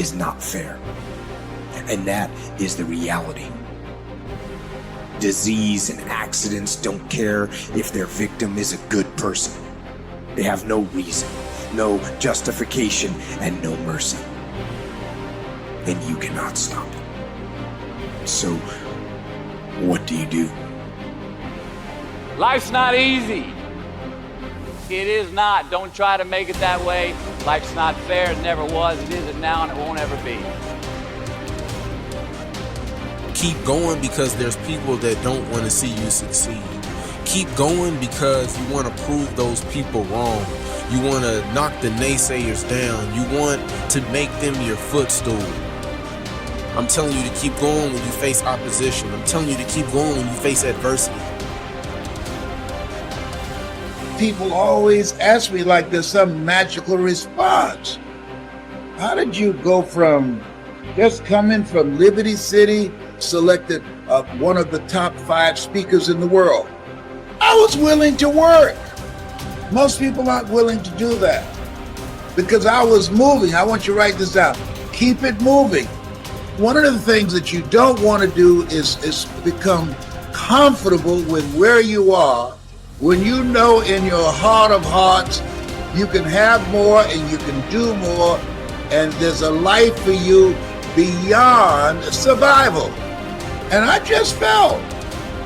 is not fair. And that is the reality. Disease and accidents don't care if their victim is a good person. They have no reason, no justification, and no mercy. And you cannot stop it. So, what do? Life's not easy. It is not. Don't try to make it that way. Life's not fair. It never was. It isn't now, and it won't ever be. Keep going because there's people that don't want to see you succeed. Keep going because you want to prove those people wrong. You want to knock the naysayers down. You want to make them your footstool. I'm telling you to keep going when you face opposition. I'm telling you to keep going when you face adversity. People always ask me like there's some magical response. How did you go from just coming from Liberty City, selected one of the top 5 speakers in the world? I was willing to work. Most people aren't willing to do that because I was moving. I want you to write this down. Keep it moving. One of the things that you don't want to do is become comfortable with where you are when you know in your heart of hearts you can have more and you can do more, and there's a life for you beyond survival. And I just felt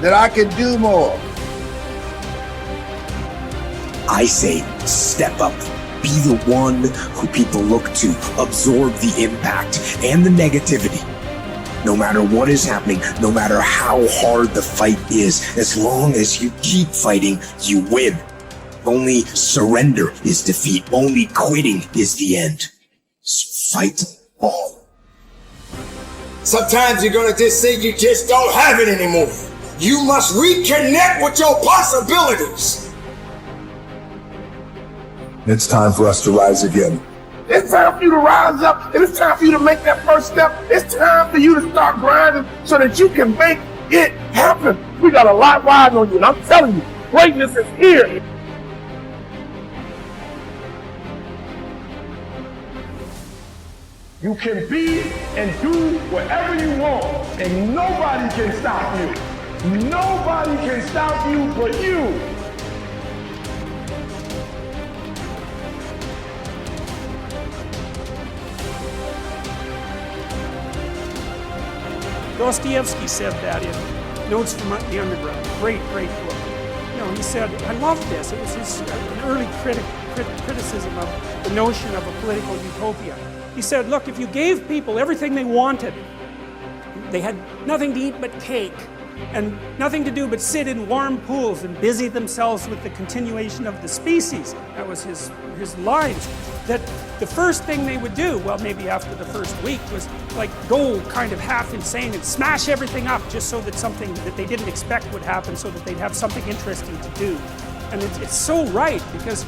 that I could do more. I say step up. Be the one who people look to. Absorb the impact and the negativity. No matter what is happening, no matter how hard the fight is, as long as you keep fighting, you win. Only surrender is defeat. Only quitting is the end. So fight on. Sometimes you're gonna just say you just don't have it anymore. You must reconnect with your possibilities. It's time for us to rise again. It's time for you to rise up, and it's time for you to make that first step. It's time for you to start grinding so that you can make it happen. We got a lot riding on you, and I'm telling you, greatness is here. You can be and do whatever you want, and nobody can stop you. Nobody can stop you but you. Dostoevsky said that in Notes from the Underground. Great book. You know, he said, I love this. It was his an early criticism of the notion of a political utopia. He said, look, if you gave people everything they wanted, they had nothing to eat but cake, and nothing to do but sit in warm pools and busy themselves with the continuation of the species. That was his lines. That the first thing they would do, well, maybe after the first week, was like go kind of half insane and smash everything up just so that something that they didn't expect would happen, so that they'd have something interesting to do. And it's so right, because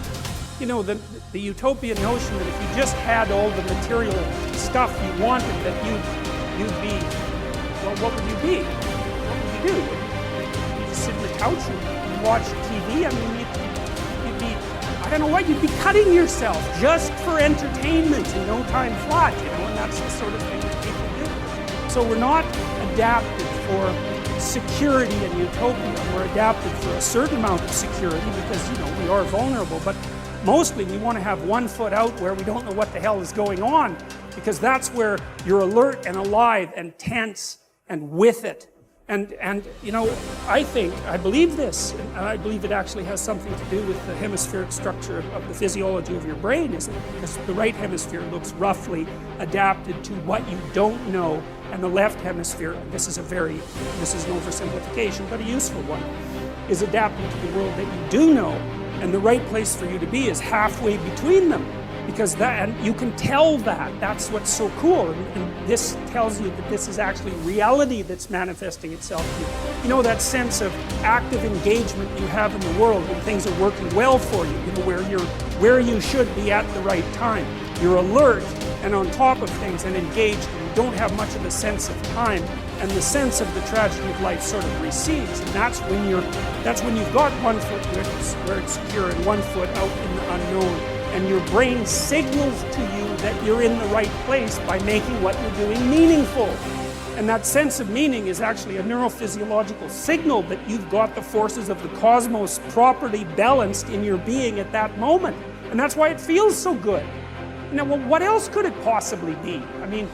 you know, the utopian notion that if you just had all the material stuff you wanted, that you'd be, well, what would you be? What would you do? Would you just sit on the couch and watch TV? I mean, you'd be, I don't know what, you'd be cutting yourself just for entertainment and no time flat, you know, and that's the sort of thing that people do. So we're not adapted for security and utopia. We're adapted for a certain amount of security because, you know, we are vulnerable, but mostly we want to have one foot out where we don't know what the hell is going on, because that's where you're alert and alive and tense and with it. And you know, I believe this, and I believe it actually has something to do with the hemispheric structure of the physiology of your brain, is because the right hemisphere looks roughly adapted to what you don't know, and the left hemisphere, and this is an oversimplification, but a useful one, is adapted to the world that you do know. And the right place for you to be is halfway between them, because and you can tell that. That's what's so cool. And this tells you that this is actually reality that's manifesting itself to you. You know, that sense of active engagement you have in the world when things are working well for you, you know, where you should be at the right time. You're alert and on top of things and engaged, and you don't have much of a sense of time. And the sense of the tragedy of life sort of recedes, and that's when you've got one foot where it's secure and one foot out in the unknown. And your brain signals to you that you're in the right place by making what you're doing meaningful. And that sense of meaning is actually a neurophysiological signal that you've got the forces of the cosmos properly balanced in your being at that moment. And that's why it feels so good. Now, well, what else could it possibly be? I mean,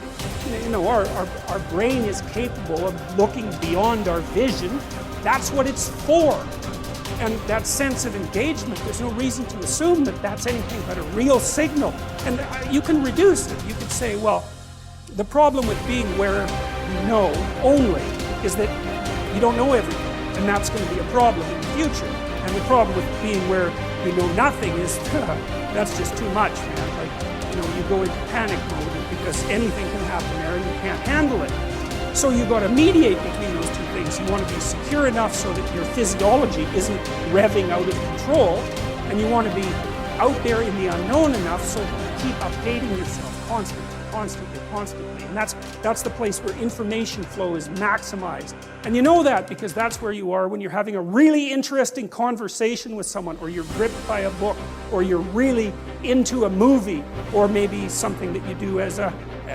you know, our brain is capable of looking beyond our vision. That's what it's for. And that sense of engagement, there's no reason to assume that that's anything but a real signal. And you can reduce it. You could say, well, the problem with being where you know only is that you don't know everything. And that's going to be a problem in the future. And the problem with being where you know nothing is, that's just too much, man. Like, you know, you go into panic mode because anything can happen there and you can't handle it. So you've got to mediate between those two things. You want to be secure enough so that your physiology isn't revving out of control, and you want to be out there in the unknown enough so that you keep updating yourself constantly. And that's the place where information flow is maximized. And you know that because that's where you are when you're having a really interesting conversation with someone, or you're gripped by a book, or you're really into a movie, or maybe something that you do as a,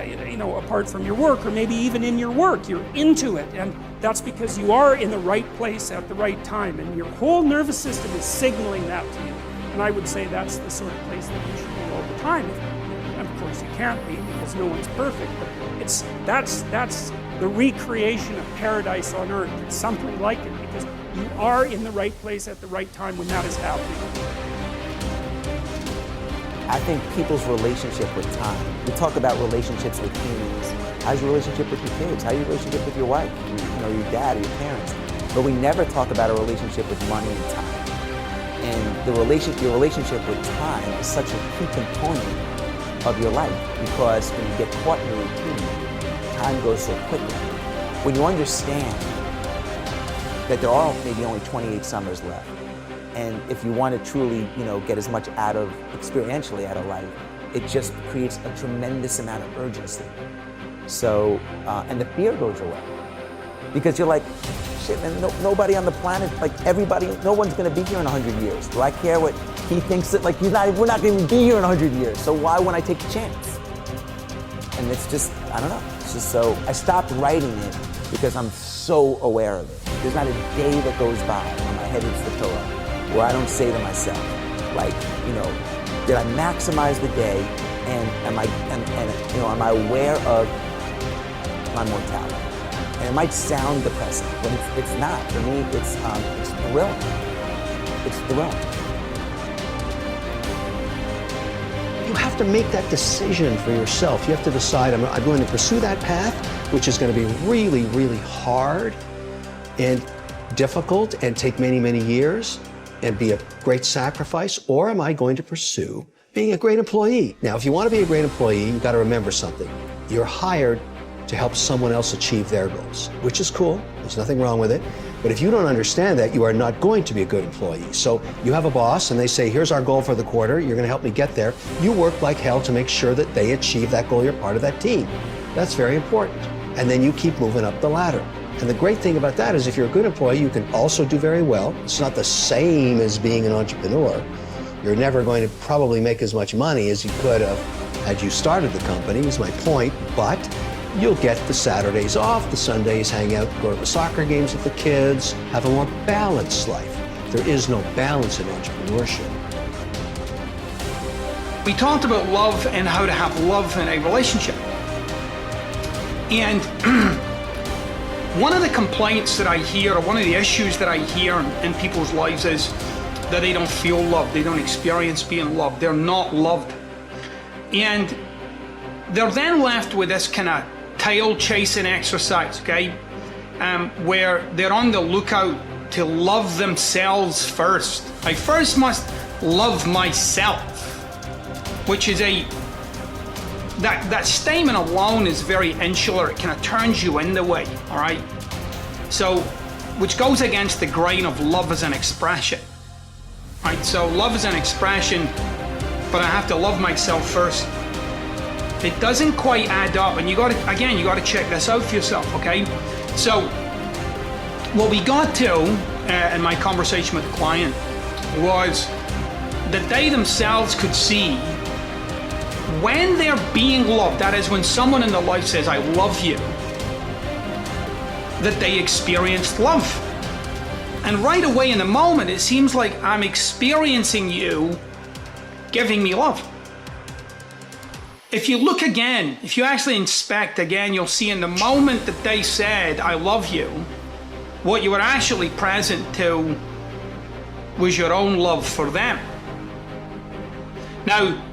you know, apart from your work, or maybe even in your work, you're into it. And that's because you are in the right place at the right time, and your whole nervous system is signaling that to you. And I would say that's the sort of place that you should be all the time. And of course you can't be because no one's perfect, but that's the recreation of paradise on earth. It's something like it because you are in the right place at the right time when that is happening. I think people's relationship with time. We talk about relationships with humans. How's your relationship with your kids? How's your relationship with your wife? You know, your dad or your parents. But we never talk about a relationship with money and time. And your relationship with time is such a key component of your life, because when you get caught in a routine, time goes so quickly. When you understand that there are maybe only 28 summers left, and if you want to truly, you know, get as much experientially out of life, it just creates a tremendous amount of urgency. So, and the fear goes away. Because you're like, shit, man, nobody on the planet, like everybody, no one's going to be here in 100 years. Do I care what he thinks that, like, we're not going to be here in 100 years. So why wouldn't I take a chance? And it's just, I don't know. It's just so, I stopped writing it because I'm so aware of it. There's not a day that goes by when my head hits the pillow where I don't say to myself, like, you know, did I maximize the day, and am I aware of my mortality? And it might sound depressing, but it's not. For me, it's thrilling. It's thrilling. You have to make that decision for yourself. You have to decide, I'm going to pursue that path, which is going to be really, really hard and difficult and take many, many years and be a great sacrifice, or am I going to pursue being a great employee? Now, if you want to be a great employee, you've got to remember something. You're hired to help someone else achieve their goals, which is cool. There's nothing wrong with it. But if you don't understand that, you are not going to be a good employee. So you have a boss and they say, here's our goal for the quarter. You're going to help me get there. You work like hell to make sure that they achieve that goal. You're part of that team. That's very important. And then you keep moving up the ladder. And the great thing about that is if you're a good employee, you can also do very well. It's not the same as being an entrepreneur. You're never going to probably make as much money as you could have had you started the company, is my point. But you'll get the Saturdays off, the Sundays hang out, go to the soccer games with the kids, have a more balanced life. There is no balance in entrepreneurship. We talked about love and how to have love in a relationship. And one of the complaints that I hear, or one of the issues that I hear in people's lives is that they don't feel loved, they don't experience being loved, they're not loved. And they're then left with this kind of tail chasing exercise, okay? Where they're on the lookout to love themselves first. I first must love myself, which is that statement alone is very insular. It kind of turns you in the way, all right? So, which goes against the grain of love as an expression, right? So love is an expression, but I have to love myself first. It doesn't quite add up, and you got to check this out for yourself, okay? So, what we got to in my conversation with the client was that they themselves could see when they're being loved, that is, when someone in their life says, I love you, that they experienced love. And right away in the moment, it seems like I'm experiencing you giving me love. If you look again, if you actually inspect again, you'll see in the moment that they said, I love you, what you were actually present to was your own love for them. Now,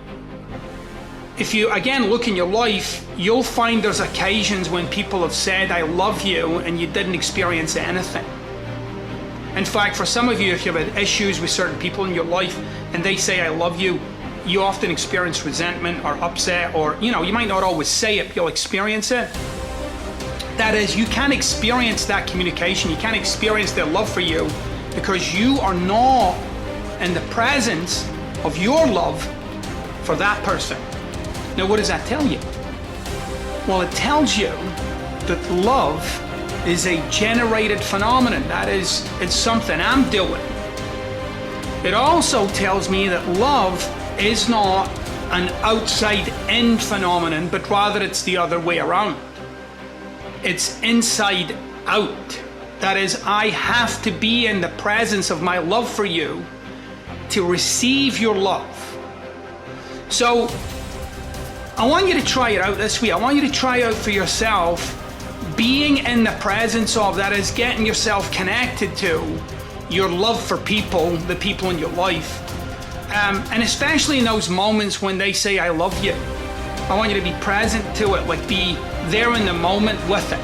if you again look in your life, you'll find there's occasions when people have said, I love you, and you didn't experience anything. In fact, for some of you, if you've had issues with certain people in your life and they say, I love you, you often experience resentment or upset, or, you might not always say it, but you'll experience it. That is, you can't experience that communication, you can't experience their love for you because you are not in the presence of your love for that person. Now, what does that tell you? Well, it tells you that love is a generated phenomenon. That is, it's something I'm doing. It also tells me that love is not an outside-in phenomenon, but rather it's the other way around. It's inside out. That is, I have to be in the presence of my love for you to receive your love. So, I want you to try it out this way. I want you to try out for yourself being in the presence of, that is, getting yourself connected to your love for people, the people in your life. And especially in those moments when they say, I love you. I want you to be present to it, like be there in the moment with it.